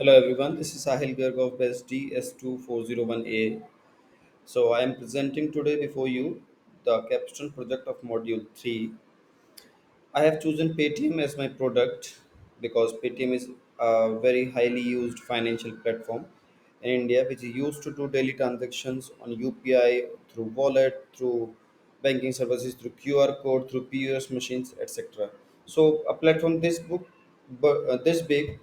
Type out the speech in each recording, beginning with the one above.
Hello everyone, this is Sahil Garg of BEST DS2401A. So I am presenting today before you the capstone project of module 3. I have chosen Paytm as my product because Paytm is a very highly used financial platform in India which is used to do daily transactions on UPI, through wallet, through banking services, through QR code, through POS machines, etc. So a platform this big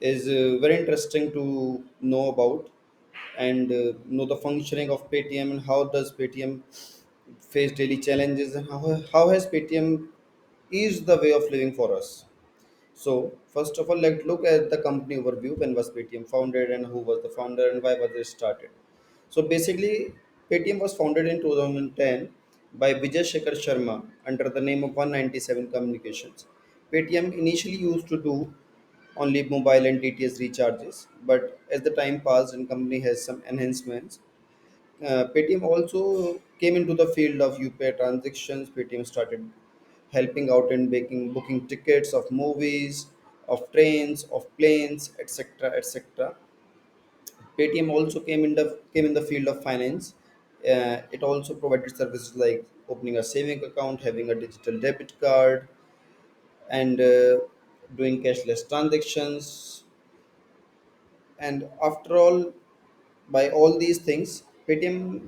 is very interesting to know about and know the functioning of Paytm and how does Paytm face daily challenges and how has Paytm is the way of living for us. So first of all, let's look at the company overview. When was Paytm founded and who was the founder and why was it started? So basically, Paytm was founded in 2010 by Vijay Shekhar Sharma under the name of 197 Communications. Paytm initially used to do only mobile and DTS recharges, but as the time passed and company has some enhancements, Paytm also came into the field of UPI transactions. Paytm started helping out in booking tickets of movies, of trains, of planes, etc., etc. Paytm also came in the field of finance. It also provided services like opening a saving account, having a digital debit card, and doing cashless transactions. And after all, by all these things, Paytm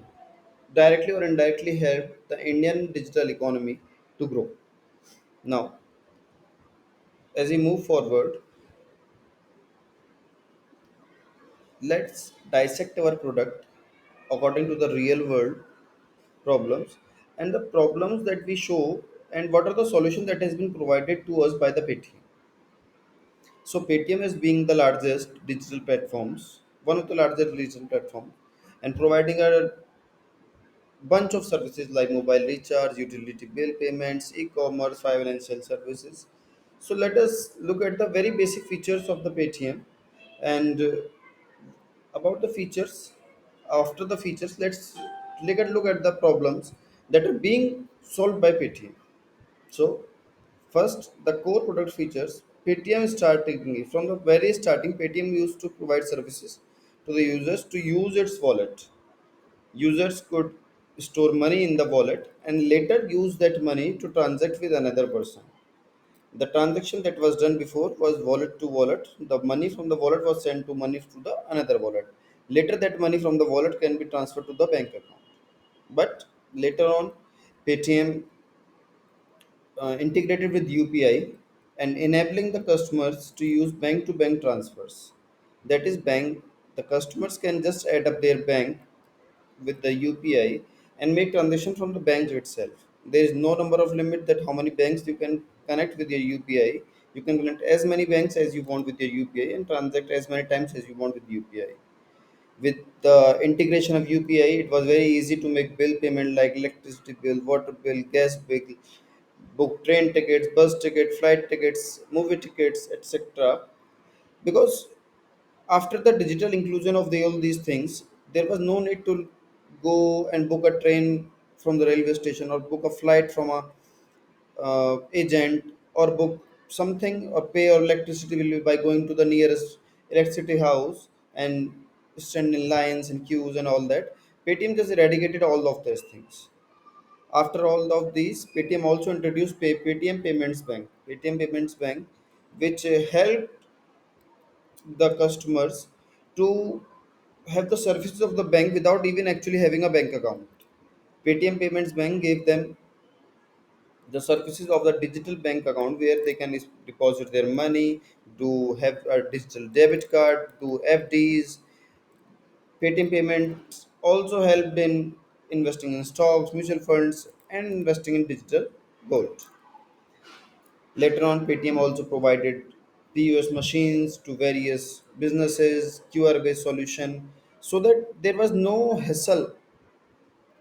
directly or indirectly helped the Indian digital economy to grow. Now, as we move forward, let's dissect our product according to the real world problems and the problems that we show and what are the solution that has been provided to us by the Paytm. So Paytm is being the largest digital platforms, one of the largest digital platforms, and providing a bunch of services like mobile recharge, utility bill payments, e-commerce, financial services. So let us look at the very basic features of the Paytm and about the features. After the features, let's look at the problems that are being solved by Paytm. So first, the core product features. Paytm starting from the very starting, Paytm used to provide services to the users to use its wallet. Users could store money in the wallet and later use that money to transact with another person. The transaction that was done before was wallet to wallet. The money from the wallet was sent to money to the another wallet. Later, that money from the wallet can be transferred to the bank account. But later on, Paytm integrated with UPI and enabling the customers to use bank to bank transfers. That is, the customers can just add up their bank with the UPI and make transaction from the bank itself. There is no number of limit that how many banks you can connect with your UPI. You can connect as many banks as you want with your UPI and transact as many times as you want with UPI. With the integration of UPI, it was very easy to make bill payment like electricity bill, water bill, gas bill, book train tickets, bus tickets, flight tickets, movie tickets, etc. Because after the digital inclusion of all these things, there was no need to go and book a train from the railway station or book a flight from a agent or book something or pay or electricity bill by going to the nearest electricity house and stand in lines and queues and all that. Paytm just eradicated all of these things. After all of these, Paytm also introduced Paytm Payments Bank. Paytm Payments Bank, which helped the customers to have the services of the bank without even actually having a bank account. Paytm Payments Bank gave them the services of the digital bank account where they can deposit their money, do have a digital debit card, do FDs. Paytm Payments also helped in investing in stocks, mutual funds, and investing in digital gold. Later on, Paytm also provided POS machines to various businesses, QR-based solution, so that there was no hassle,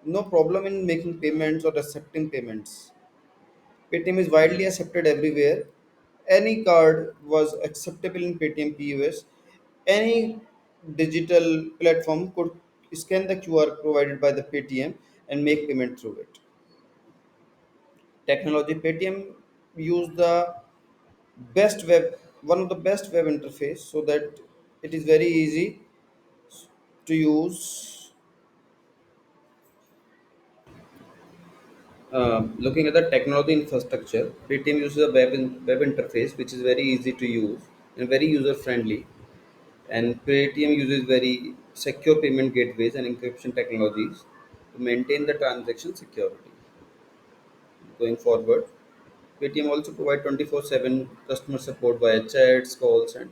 no problem in making payments or accepting payments. Paytm is widely accepted everywhere. Any card was acceptable in Paytm POS. Any digital platform could scan the QR provided by the Paytm and make payment through it. Technology Paytm used the best web one of the best web interface so that It is very easy to use. Looking at the technology infrastructure, Paytm uses a web interface which is very easy to use and very user friendly. And Paytm uses very secure payment gateways and encryption technologies to maintain the transaction security. Going forward, Paytm also provides 24/7 customer support via chats, calls, and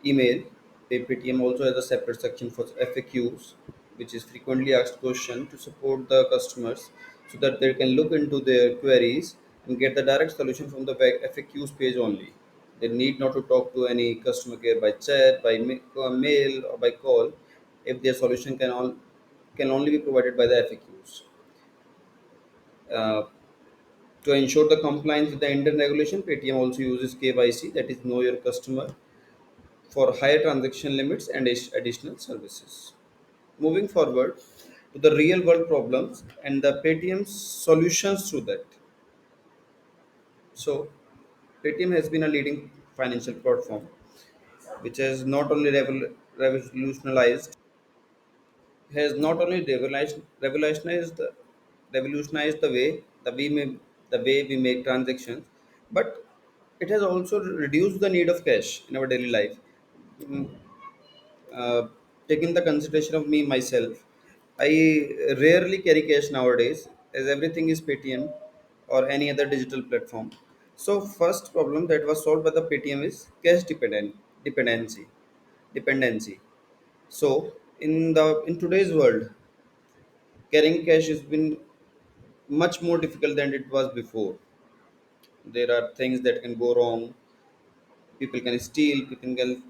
email. Paytm also has a separate section for FAQs, which is frequently asked question to support the customers so that they can look into their queries and get the direct solution from the FAQs page only. They need not to talk to any customer care by chat, by mail, or by call if their solution can only be provided by the FAQs. Uh, to ensure the compliance with the Indian regulation, Paytm also uses KYC, that is Know Your Customer, for higher transaction limits and additional services. Moving forward to the real world problems and the Paytm's solutions to that. So, Paytm has been a leading financial platform which revolutionized has not only revolutionized the way we make transactions, but it has also reduced the need of cash in our daily life. Mm, Taking the consideration of me myself, I rarely carry cash nowadays, as everything is Paytm or any other digital platform. So first problem that was solved by the Paytm is cash dependency. So in today's world, carrying cash has been much more difficult than it was before. There are things that can go wrong. People can steal. People can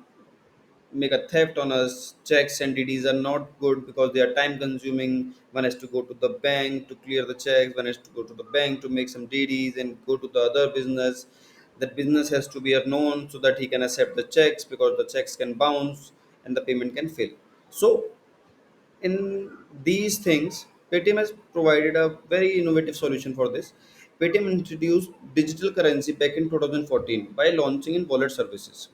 make a theft on us. Checks and DDs are not good because they are time consuming. One has to go to the bank to clear the checks. One has to go to the bank to make some DDs and go to the other business. That business has to be known so that he can accept the checks, because the checks can bounce and the payment can fail. So in these things, Paytm has provided a very innovative solution for this. Paytm introduced digital currency back in 2014 by launching in wallet services.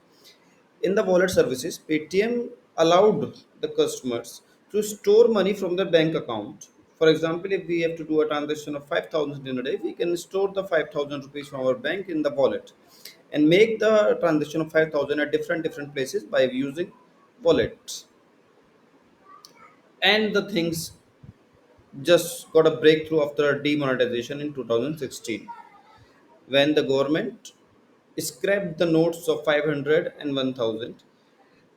In the wallet services, Paytm allowed the customers to store money from their bank account. For example, if we have to do a transaction of 5,000 in a day, we can store the 5,000 rupees from our bank in the wallet and make the transaction of 5,000 at different places by using wallets. And the things just got a breakthrough after demonetization in 2016, when the government scrapped the notes of 500 and 1000,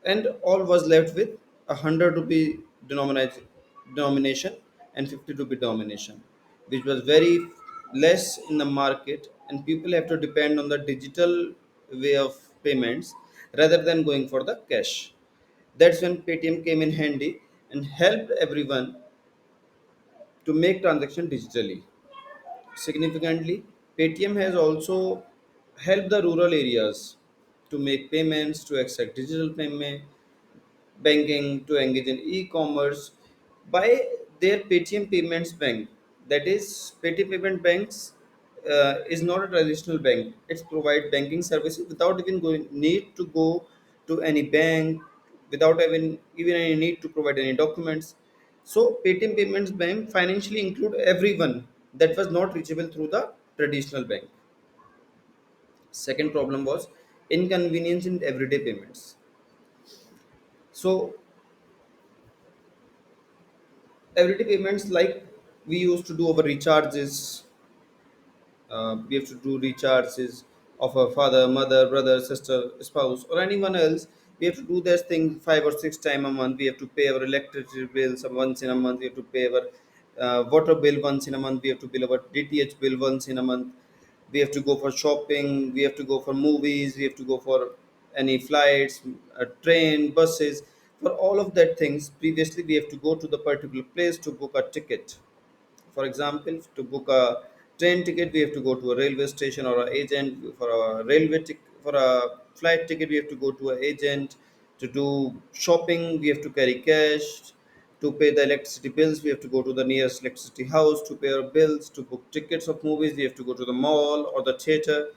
and all was left with a 100 rupee denomination and 50 rupee denomination, which was very less in the market, and people have to depend on the digital way of payments rather than going for the cash. That's when Paytm came in handy and helped everyone to make transaction digitally. Significantly, Paytm has also helped the rural areas to make payments, to accept digital payment, banking, to engage in e-commerce by their Paytm Payments Bank. That is, Paytm Payment Banks is not a traditional bank. It provides banking services without even going need to go to any bank, without even any need to provide any documents. So Paytm Payments Bank financially include everyone that was not reachable through the traditional bank. Second problem was inconvenience in everyday payments. So everyday payments, like we used to do our recharges, we have to do recharges of a father, mother, brother, sister, spouse, or anyone else. We have to do this thing 5 or 6 times a month. We have to pay our electricity bills once in a month. We have to pay our water bill once in a month. We have to bill our DTH bill once in a month. We have to go for shopping. We have to go for movies. We have to go for any flights, train, buses. For all of that things, previously we have to go to the particular place to book a ticket. For example, to book a train ticket, we have to go to a railway station or an agent. For a for a flight ticket, we have to go to an agent. To do shopping, we have to carry cash. To pay the electricity bills, we have to go to the nearest electricity house to pay our bills. To book tickets of movies, we have to go to the mall or the theater.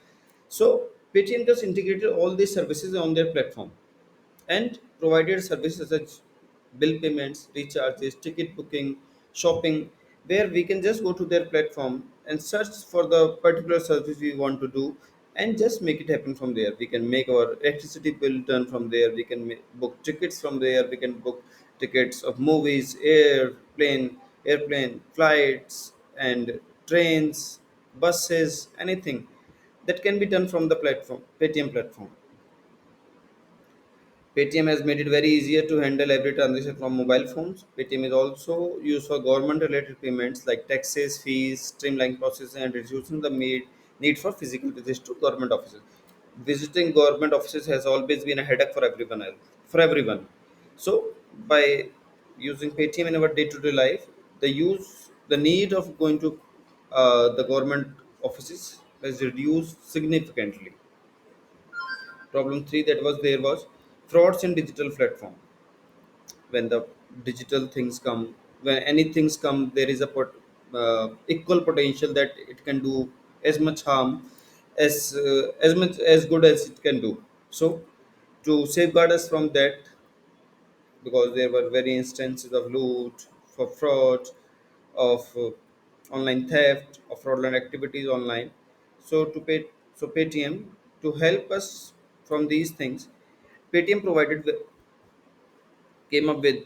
So Paytm just integrated all these services on their platform. and provided services such bill payments, recharges, ticket booking, shopping, where we can just go to their platform and search for the particular service we want to do and just make it happen from there. We can make our electricity bill done from there. We can book tickets from there. We can book tickets of movies, airplane flights, and trains, buses, anything that can be done from the platform, Paytm platform. Paytm has made it very easier to handle every transaction from mobile phones. Paytm is also used for government-related payments like taxes, fees, streamlining processing, and reducing the need for physical visits to government offices. Visiting government offices has always been a headache for everyone else, for everyone. So, by using Paytm in our day-to-day life, the need of going to the government offices has reduced significantly. Problem three that was there was frauds in digital platform. When the digital things come, when any things come, there is a equal potential that it can do as much harm as much as good as it can do. So to safeguard us from that, because there were very instances of loot, for fraud, of online theft, of fraudulent activities online. So Paytm, to help us from these things, Paytm came up with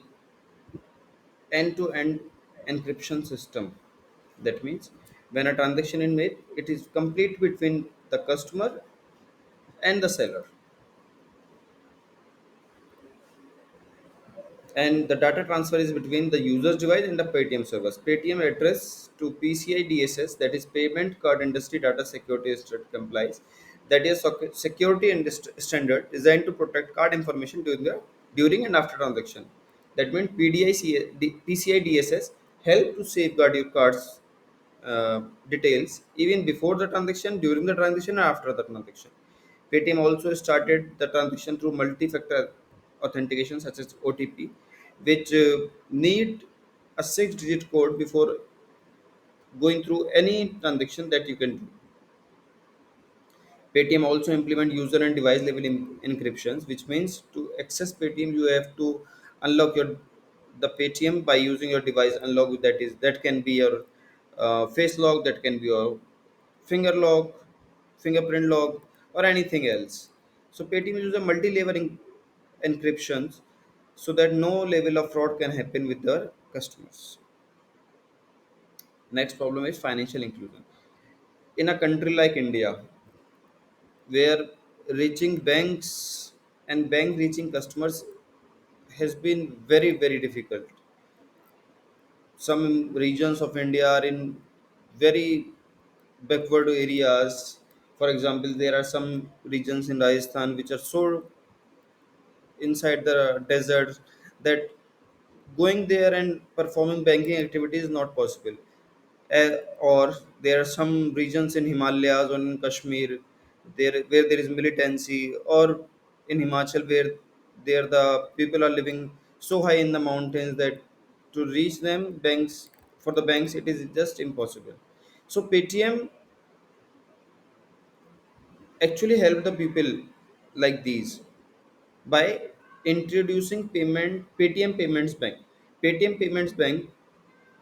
end-to-end encryption system. That means when a transaction is made, it is complete between the customer and the seller, and the data transfer is between the user's device and the Paytm servers. Paytm address to PCI DSS, that is Payment Card Industry Data Security Standard complies, that is security standard designed to protect card information during and after transaction. That means PCI DSS help to safeguard your cards uh, details even before the transaction, during the transaction, and after the transaction. Paytm also started the transaction through multi-factor authentication such as OTP, which need a six-digit code before going through any transaction that you can do. Paytm also implement user and device level encryptions, which means to access Paytm you have to unlock your the Paytm by using your device unlock. That can be your face lock, that can be your finger lock, fingerprint lock, or anything else. So Paytm uses a multi-level encryptions so that no level of fraud can happen with the customers. Next problem is financial inclusion. In a country like India, where reaching banks and bank reaching customers has been very difficult. Some regions of India are in very backward areas. For example, there are some regions in Rajasthan which are so inside the desert that going there and performing banking activity is not possible. Or there are some regions in Himalayas or in Kashmir there where there is militancy, or in Himachal where there the people are living so high in the mountains that to reach them banks, for the banks it is just impossible. So Paytm actually helped the people like these by introducing Paytm Payments Bank. Paytm Payments Bank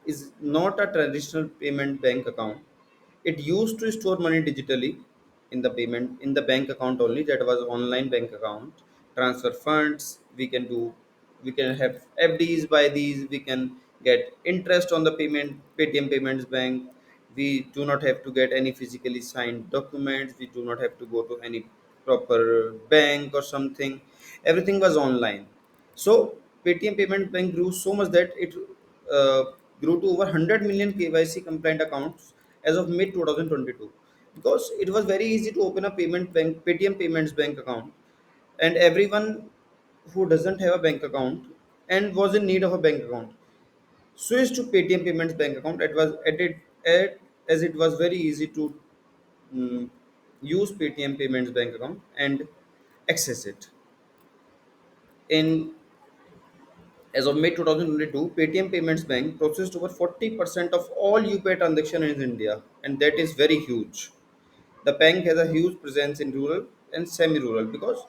is not a traditional payment bank account. It used to store money digitally in the bank account only. That was online bank account. Transfer funds. We can have FDs by these. We can get interest on the Paytm Payments Bank. We do not have to get any physically signed documents. We do not have to go to any proper bank or something. Everything was online. So Paytm Payment Bank grew so much that it uh, grew to over 100 million KYC compliant accounts as of mid 2022, because it was very easy to open a Paytm Payments Bank account, and everyone who doesn't have a bank account and was in need of a bank account switched to Paytm Payments Bank account. It was as it was very easy to mm, use Paytm Payments Bank account and access it. In As of May 2022, Paytm Payments Bank processed over 40% of all UPI transactions in India, and that is very huge. The bank has a huge presence in rural and semi-rural, because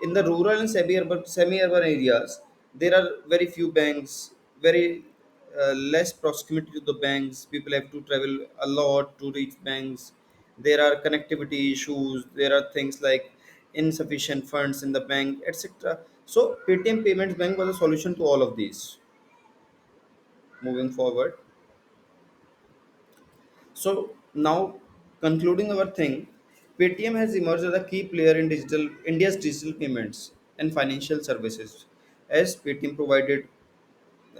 In the rural and semi-urban areas, there are very few banks, very less proximity to the banks. People have to travel a lot to reach banks. There are connectivity issues. There are things like insufficient funds in the bank, etc. So Paytm Payments Bank was a solution to all of these. Moving forward, so now, concluding our thing, Paytm has emerged as a key player in digital India's digital payments and financial services, as Paytm provided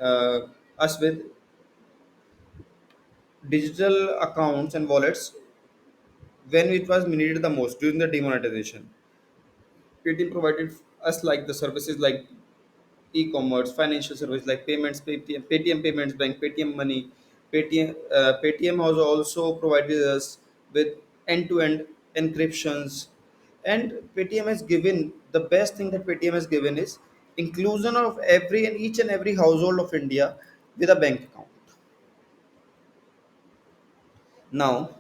uh, us with digital accounts and wallets when it was needed the most during the demonetization. Paytm provided us like the services like e-commerce, financial service like payments, Paytm Payments Bank, Paytm Money, Paytm has also provided us with end-to-end encryptions, and Paytm has given the best thing that Paytm has given is inclusion of every and each and every household of India with a bank account. Now,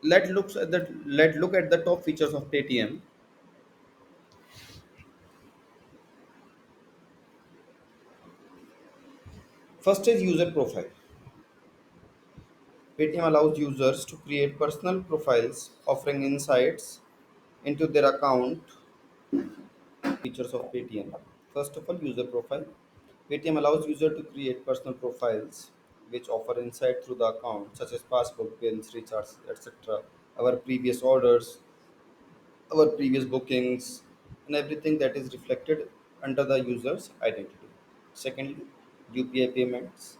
let look at the top features of Paytm. First is user profile. Paytm allows users to create personal profiles offering insights into their account. Features of Paytm. First of all, user profile. Paytm allows user to create personal profiles which offer insight through the account such as passbook, bills, recharge, etc. Our previous orders, our previous bookings, and everything that is reflected under the user's identity. Secondly, UPI payments.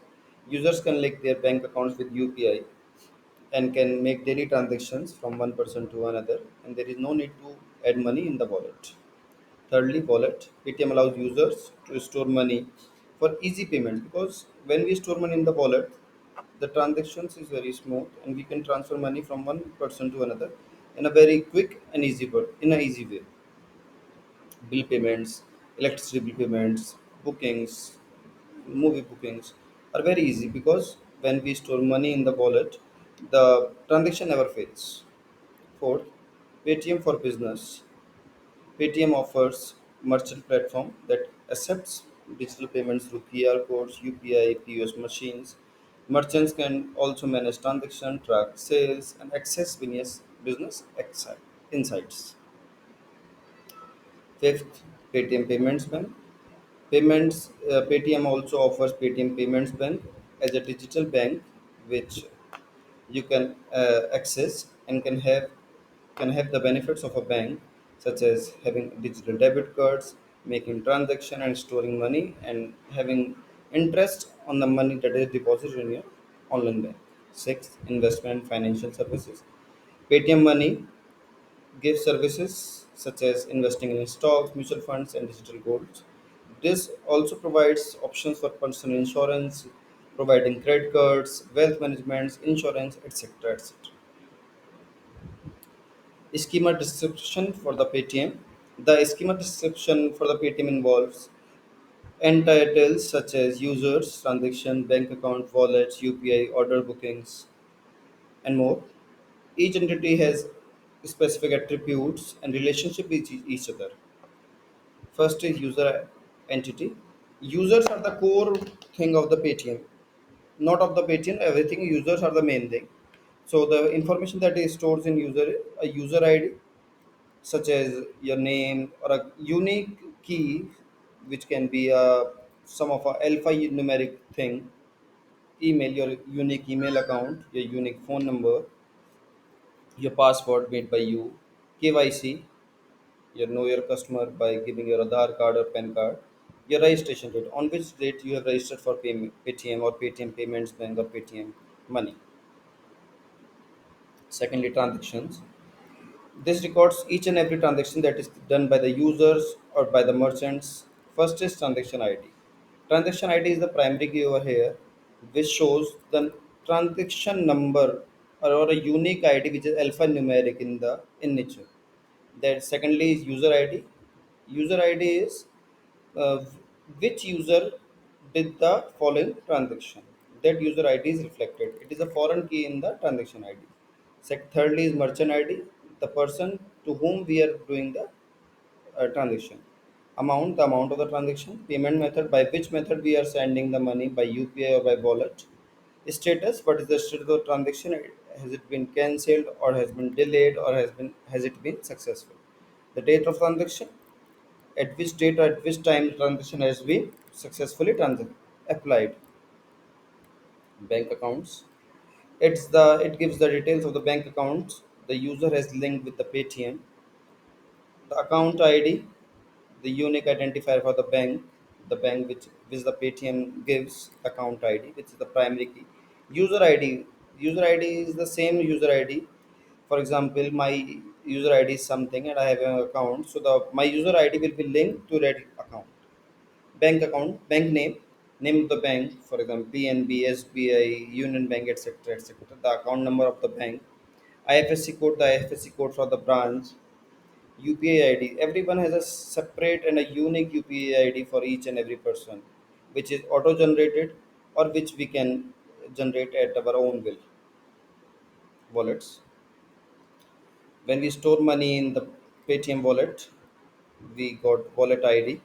Users can link their bank accounts with UPI and can make daily transactions from one person to another, and there is no need to add money in the wallet. Thirdly, wallet. Paytm allows users to store money for easy payments because when we store money in the wallet, the transactions is very smooth and we can transfer money from one person to another in a very quick and in a easy way. Bill payments, electricity bill payments, bookings, movie bookings are very easy because when we store money in the wallet, the transaction never fails. Fourth, Paytm for business. Paytm offers merchant platform that accepts digital payments through QR codes, UPI, POS machines. Merchants can also manage transaction, track sales, and access insights. Fifth, Paytm Payments Bank. Paytm also offers Paytm Payments Bank as a digital bank, which you can access and can have the benefits of a bank, such as having digital debit cards, making transaction and storing money, and having interest on the money that is deposited in your online bank. Sixth, investment financial services. Paytm Money gives services such as investing in stocks, mutual funds, and digital gold. This also provides options for personal insurance, providing credit cards, wealth management, insurance, etc. etc. Schema description for the Paytm. The schema description for the Paytm involves entitles such as users, transaction, bank account, wallets, UPI, order bookings, and more. Each entity has specific attributes and relationship with each other. First is user entity. Users are the core thing of the Paytm, not of the Paytm. Everything users are the main thing. So the information that is stored in a user ID, such as your name or a unique key, which can be some of a alphanumeric thing, email, your unique email account, your unique phone number, your password made by you, KYC, you know your customer by giving your Aadhaar card or PAN card, your registration date, on which date you have registered for Paytm or Paytm Payments Bank or Paytm Money. Secondly, transactions. This records each and every transaction that is done by the users or by the merchants. First is transaction ID. Transaction ID is the primary key over here, which shows the transaction number or a unique ID which is alphanumeric in nature. That secondly is user ID. User ID is uh, which user did the following transaction. That user ID is reflected. It is a foreign key in the transaction ID. Thirdly is merchant ID, the person to whom we are doing the transaction. Amount, the amount of the transaction. Payment method, by which method we are sending the money, by UPI or by wallet. Status, what is the status of the transaction? Has it been cancelled or has been delayed or has it been successful? The date of transaction, at which date or at which time the transaction has been successfully applied. Bank accounts, it gives the details of the bank accounts the user has linked with the Paytm. The account ID, the unique identifier for the bank which the Paytm gives account ID, which is the primary key. User ID, user ID is the same user ID. For example, my user ID is something and I have an account, so the my user ID will be linked to that account. Bank account, bank name of the bank, for example, PNB, SBI, Union Bank, etc., etc. The account number of the bank, IFSC code, the IFSC code for the branch, UPI ID. Everyone has a separate and a unique UPI ID for each and every person, which is auto generated or which we can generate at our own will. Wallets. When we store money in the Paytm wallet, we got wallet ID,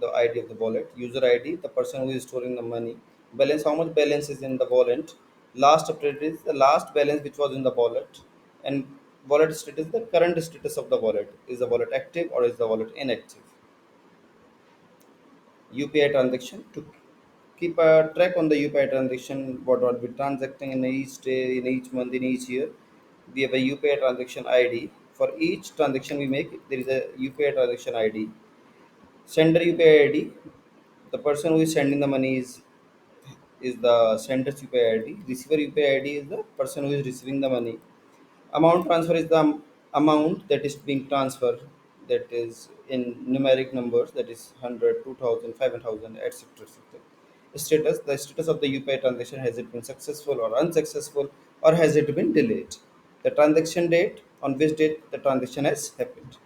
the ID of the wallet, user ID, the person who is storing the money, balance, how much balance is in the wallet, last update is the last balance which was in the wallet, and wallet status, the current status of the wallet. Is the wallet active or is the wallet inactive? UPI transaction, to keep a track on the UPI transaction, what are we transacting in each day, in each month, in each year. We have a UPI transaction ID. For each transaction we make, there is a UPI transaction ID. Sender UPI ID, the person who is sending the money is the sender's UPI ID. Receiver UPI ID is the person who is receiving the money. Amount transfer is the amount that is being transferred, that is in numeric numbers, that is 100, 2000, 500,000, etc., etc. Status, the status of the UPI transaction, has it been successful or unsuccessful, or has it been delayed? The transaction date, on which date the transaction has happened.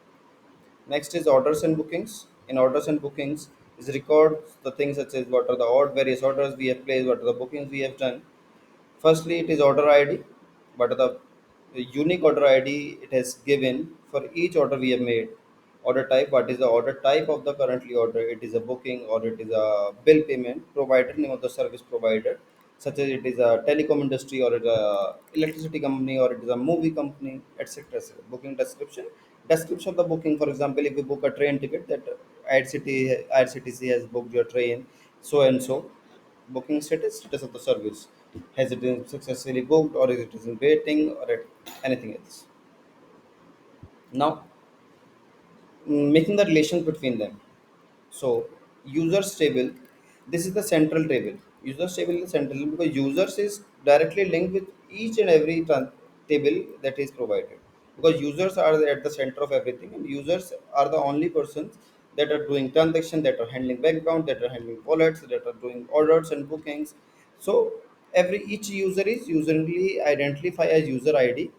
Next is orders and bookings. In orders and bookings, is records the things such as what are the various orders we have placed, what are the bookings we have done. Firstly, it is order ID. What are the unique order ID it has given for each order we have made. Order type, what is the order type of the currently order? It is a booking or it is a bill payment. Provider, name of the service provider, such as it is a telecom industry or it is a electricity company or it is a movie company, etc., etc. Booking description, description of the booking. For example, if you book a train ticket, that IRCTC has booked your train, so and so. Booking status, status of the service, has it been successfully booked or is it is in waiting or anything else. Now, making the relations between them. So users table, this is the central table. Users table is the central table because users is directly linked with each and every table that is provided, because users are at the center of everything and users are the only persons that are doing transaction, that are handling bank account, that are handling wallets, that are doing orders and bookings. So every each user is usually identified as user ID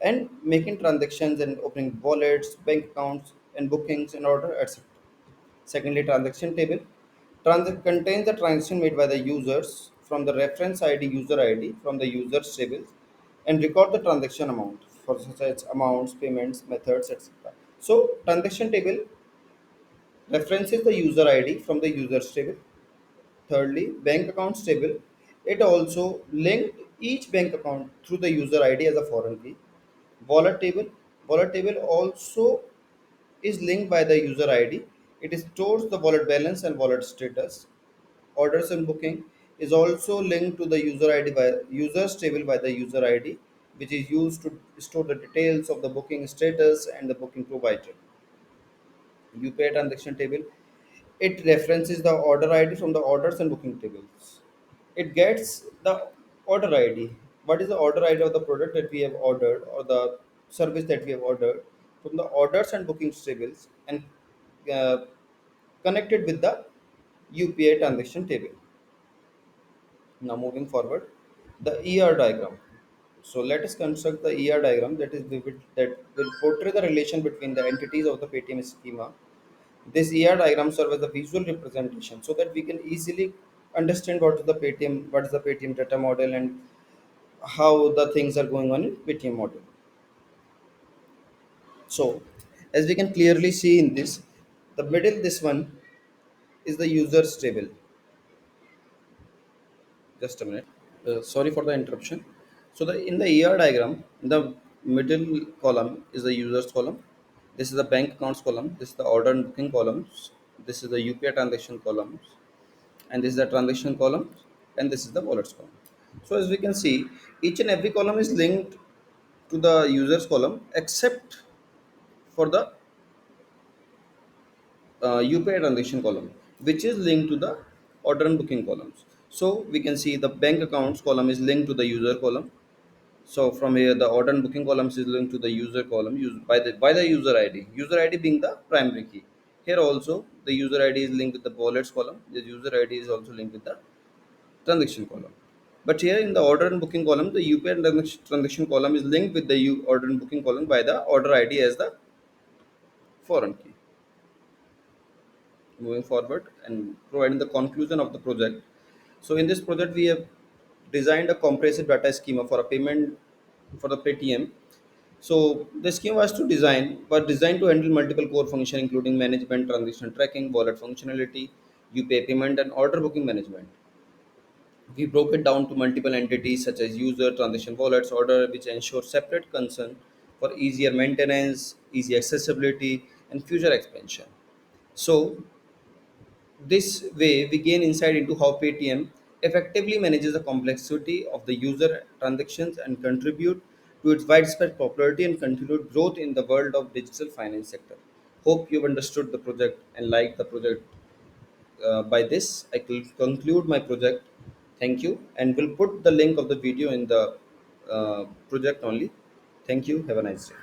and making transactions and opening wallets, bank accounts and bookings in order, etc. Secondly, transaction table contains the transaction made by the users from the reference ID, user ID from the users table, and record the transaction amount for such as amounts, payments, methods, etc. So, transaction table references the user ID from the users table. Thirdly, bank accounts table. It also linked each bank account through the user ID as a foreign key. Wallet table. Wallet table also is linked by the user ID. It stores the wallet balance and wallet status. Orders and booking is also linked to the user ID by users table by the user ID, which is used to store the details of the booking status and the booking provider. UPI transaction table, it references the order ID from the orders and booking tables. It gets the order ID. What is the order ID of the product that we have ordered or the service that we have ordered from the orders and bookings tables, and uh, connected with the UPI transaction table. Now moving forward, the ER diagram. So let us construct the ER diagram that will portray the relation between the entities of the Paytm schema. This ER diagram serves as a visual representation so that we can easily understand what is the Paytm data model, and how the things are going on in Paytm model. So, as we can clearly see in this, The middle, this one, is the user's table. Just a minute. Sorry for the interruption. So the in the ER diagram, the middle column is the users column. This is the bank accounts column. This is the order and booking columns. This is the UPI transaction columns, and this is the transaction column, and this is the wallets column. So as we can see, each and every column is linked to the users column except for the UPI transaction column, which is linked to the order and booking columns. So we can see the bank accounts column is linked to the user column. So from here, the order and booking columns is linked to the user column used by the user ID. User ID being the primary key. Here also the user ID is linked with the wallets column. The user ID is also linked with the transaction column. But here in the order and booking column, the UPI transaction column is linked with the order and booking column by the order ID as the foreign key. Moving forward and providing the conclusion of the project. So in this project, we have designed a comprehensive data schema for a payment for the Paytm. So the scheme was designed to handle multiple core functions including management, transaction tracking, wallet functionality, UPI payment, and order booking management. We broke it down to multiple entities such as user, transaction wallets, order, which ensure separate concern for easier maintenance, easy accessibility, and future expansion. So this way, we gain insight into how Paytm effectively manages the complexity of the user transactions and contribute to its widespread popularity and continued growth in the world of digital finance sector. Hope you've understood the project and liked the project. By this, I will conclude my project. Thank you, and we'll put the link of the video in the project only. Thank you. Have a nice day.